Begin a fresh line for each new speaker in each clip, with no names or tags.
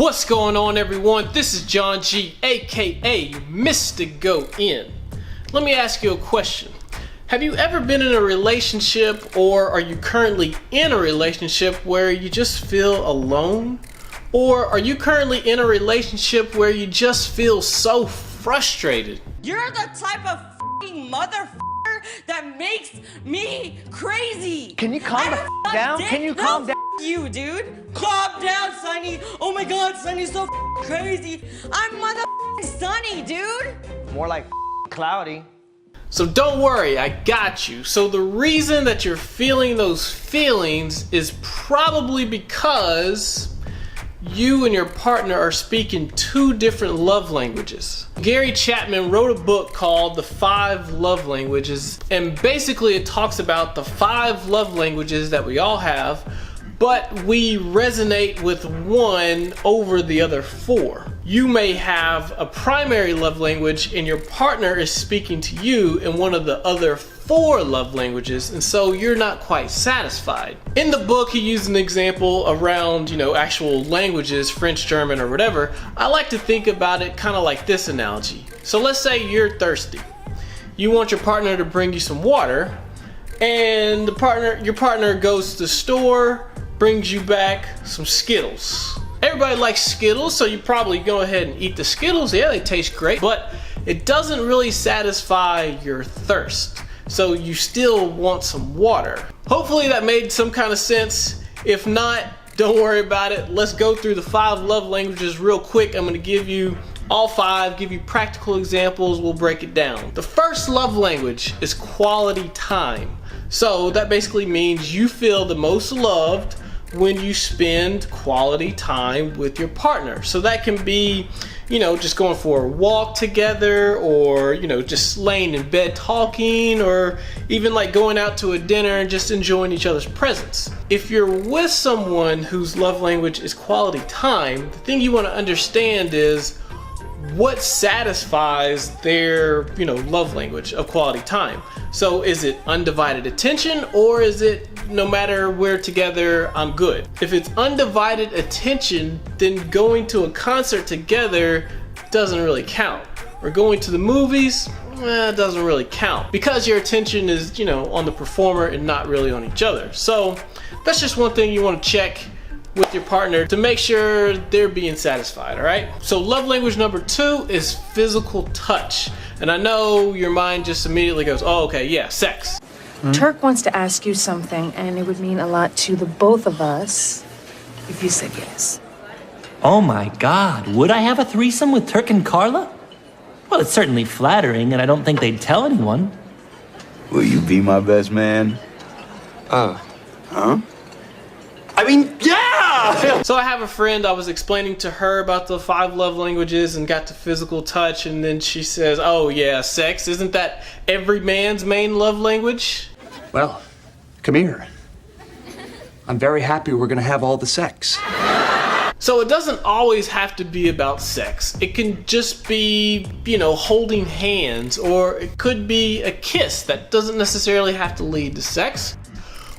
What's going on, everyone? This is John G, aka Mr.Go-in. Let me ask you a question. Have you ever been in a relationship, or are you currently in a relationship where you just feel alone? Or are you currently in a relationship where you just feel so frustrated?
You're the type of f***ing motherfucker that makes me crazy.
Can you calm the f down? Can you calm down?
You, dude. Calm down, Sonny. Oh my God, Sonny's so crazy. I'm motherfucking Sonny, dude.
More like cloudy.
So don't worry, I got you. So the reason that you're feeling those feelings is probably because you and your partner are speaking two different love languages. Gary Chapman wrote a book called The 5 Love Languages, and basically it talks about the 5 love languages that we all have, but we resonate with one over the other 4. You may have a primary love language and your partner is speaking to you in one of the other 4 love languages, and so you're not quite satisfied. In the book, he used an example around, actual languages, French, German, or whatever. I like to think about it kind of like this analogy. So let's say you're thirsty. You want your partner to bring you some water, and your partner goes to the store, brings you back some Skittles. Everybody likes Skittles, so you probably go ahead and eat the Skittles. Yeah, they taste great, but it doesn't really satisfy your thirst. So you still want some water. Hopefully that made some kind of sense. If not, don't worry about it. Let's go through the 5 love languages real quick. I'm gonna give you all 5, give you practical examples, we'll break it down. The first love language is quality time. So that basically means you feel the most loved when you spend quality time with your partner. So that can be, just going for a walk together, or, just laying in bed talking, or even like going out to a dinner and just enjoying each other's presence. If you're with someone whose love language is quality time, the thing you want to understand is what satisfies their, love language of quality time. So is it undivided attention, or is it no matter we're together, I'm good? If it's undivided attention, then going to a concert together doesn't really count. Or going to the movies, doesn't really count, because your attention is, on the performer and not really on each other. So that's just one thing you want to check with your partner to make sure they're being satisfied, all right? So love language number 2 is physical touch. And I know your mind just immediately goes, oh, okay, yeah, sex.
Turk wants to ask you something, and it would mean a lot to the both of us if you said yes.
Oh my God, would I have a threesome with Turk and Carla? Well, it's certainly flattering, and I don't think they'd tell anyone.
Will you be my best man? Huh?
I mean, yeah!
So I have a friend, I was explaining to her about the 5 love languages and got to physical touch, and then she says, oh yeah, sex, isn't that every man's main love language?
Well, come here. I'm very happy we're gonna have all the sex.
So it doesn't always have to be about sex. It can just be, holding hands, or it could be a kiss that doesn't necessarily have to lead to sex.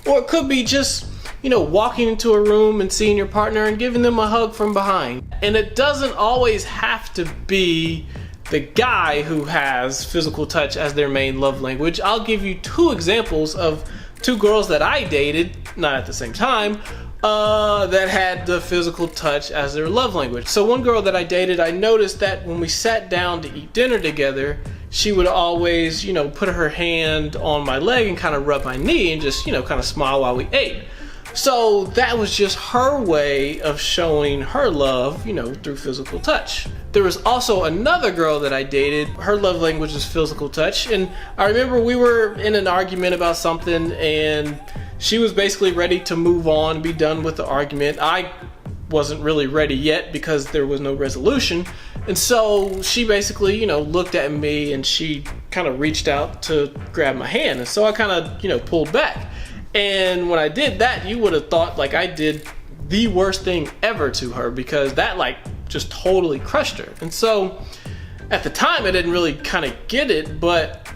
Or it could be just, walking into a room and seeing your partner and giving them a hug from behind. And it doesn't always have to be the guy who has physical touch as their main love language. I'll give you 2 examples of 2 girls that I dated, not at the same time, that had the physical touch as their love language. So one girl that I dated, I noticed that when we sat down to eat dinner together, she would always, put her hand on my leg and kind of rub my knee and just, kind of smile while we ate. So that was just her way of showing her love, through physical touch. There was also another girl that I dated. Her love language was physical touch. And I remember we were in an argument about something, and she was basically ready to move on, be done with the argument. I wasn't really ready yet because there was no resolution. And so she basically, looked at me and she kind of reached out to grab my hand. And so I kind of, pulled back. And when I did that, you would have thought like I did the worst thing ever to her, because that just totally crushed her. And so at the time I didn't really kind of get it, but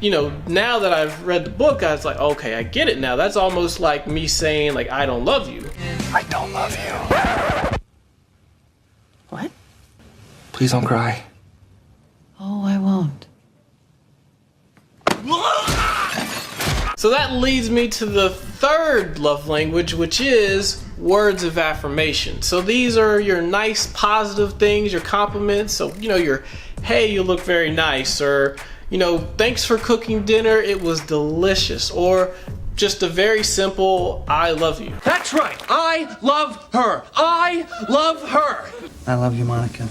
now that I've read the book, I was like, okay, I get it now. That's almost like me saying I don't love you.
I don't love you.
What?
Please don't cry.
Oh, I won't.
So that leads me to the third love language, which is words of affirmation. So these are your nice positive things, your compliments. So, your, hey, you look very nice, or, thanks for cooking dinner, it was delicious, or just a very simple, I love you.
That's right. I love her. I love her.
I love you, Monica.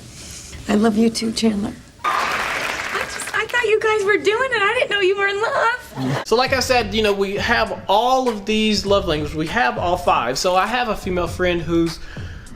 I love you too, Chandler. I thought you guys were doing it. I didn't know you were in love.
So like I said, we have all of these love languages. We have all 5. So I have a female friend whose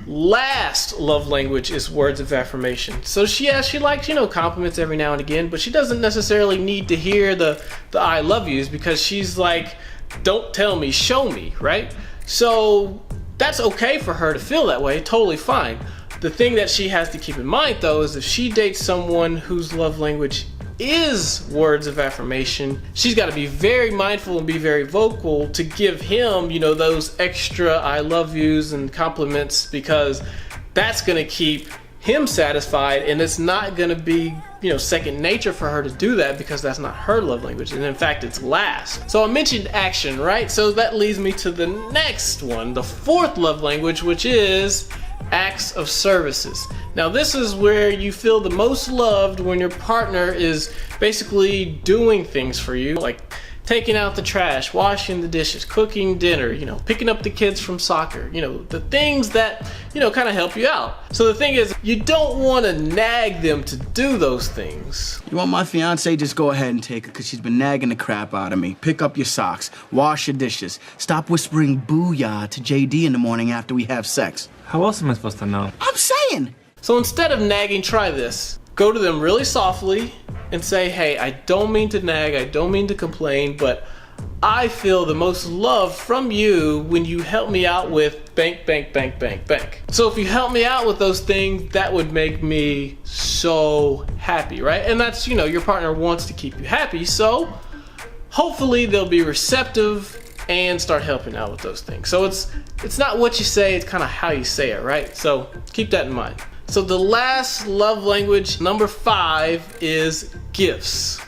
last love language is words of affirmation. So she likes, compliments every now and again, but she doesn't necessarily need to hear the I love yous, because she's like, don't tell me, show me, right? So that's okay for her to feel that way, totally fine. The thing that she has to keep in mind though is if she dates someone whose love language is words of affirmation, she's got to be very mindful and be very vocal to give him, those extra I love yous and compliments, because that's going to keep him satisfied, and it's not going to be, second nature for her to do that, because that's not her love language, and in fact it's last. So I mentioned action, right? So that leads me to the next one, the 4th love language, which is acts of services. Now this is where you feel the most loved when your partner is basically doing things for you, like taking out the trash, washing the dishes, cooking dinner, picking up the kids from soccer, the things that, kind of help you out. So the thing is, you don't want to nag them to do those things.
You want my fiance, just go ahead and take her, because she's been nagging the crap out of me. Pick up your socks, wash your dishes, stop whispering booyah to JD in the morning after we have sex.
How else am I supposed to know?
I'm saying!
So instead of nagging, try this. Go to them really softly and say, hey, I don't mean to nag, I don't mean to complain, but I feel the most love from you when you help me out with bank, bank, bank, bank, bank. So if you help me out with those things, that would make me so happy, right? And that's, your partner wants to keep you happy, so hopefully they'll be receptive and start helping out with those things. So it's not what you say, it's kind of how you say it, right? So keep that in mind. So the last love language, number 5, is gifts.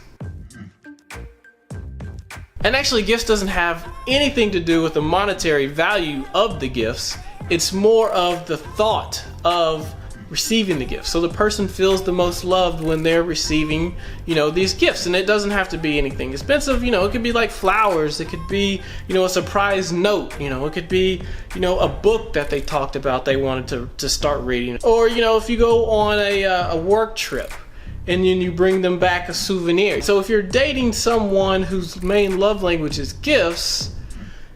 And actually, gifts doesn't have anything to do with the monetary value of the gifts. It's more of the thought of receiving the gift. So the person feels the most loved when they're receiving, these gifts. And it doesn't have to be anything expensive. It could be like flowers. It could be, a surprise note. It could be, a book that they talked about they wanted to start reading. Or, if you go on a work trip and then you bring them back a souvenir. So if you're dating someone whose main love language is gifts,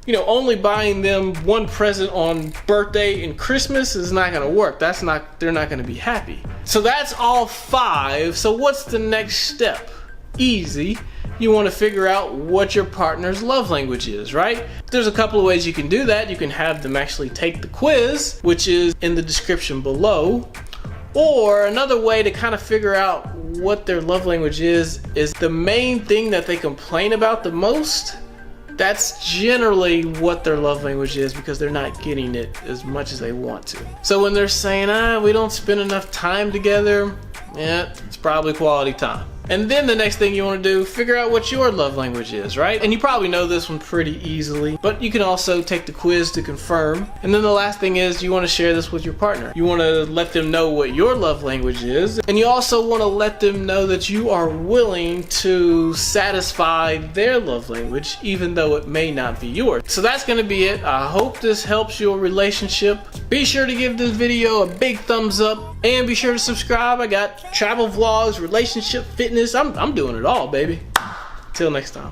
only buying them one present on birthday and Christmas is not gonna work. They're not gonna be happy. So that's all 5. So what's the next step? Easy. You wanna figure out what your partner's love language is, right? There's a couple of ways you can do that. You can have them actually take the quiz, which is in the description below. Or another way to kind of figure out what their love language is the main thing that they complain about the most. That's generally what their love language is, because they're not getting it as much as they want to. So when they're saying, we don't spend enough time together, it's probably quality time. And then the next thing you want to do, figure out what your love language is, right? And you probably know this one pretty easily, but you can also take the quiz to confirm. And then the last thing is you want to share this with your partner. You want to let them know what your love language is. And you also want to let them know that you are willing to satisfy their love language, even though it may not be yours. So that's going to be it. I hope this helps your relationship. Be sure to give this video a big thumbs up, and be sure to subscribe. I got travel vlogs, relationship, fitness. I'm doing it all, baby. Till next time.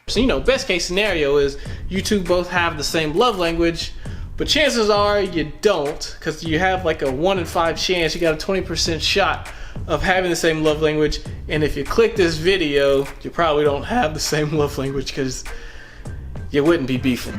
So, best case scenario is you two both have the same love language, but chances are you don't, because you have like a 1 in 5 chance. You got a 20% shot of having the same love language. And if you click this video, you probably don't have the same love language, because you wouldn't be beefing.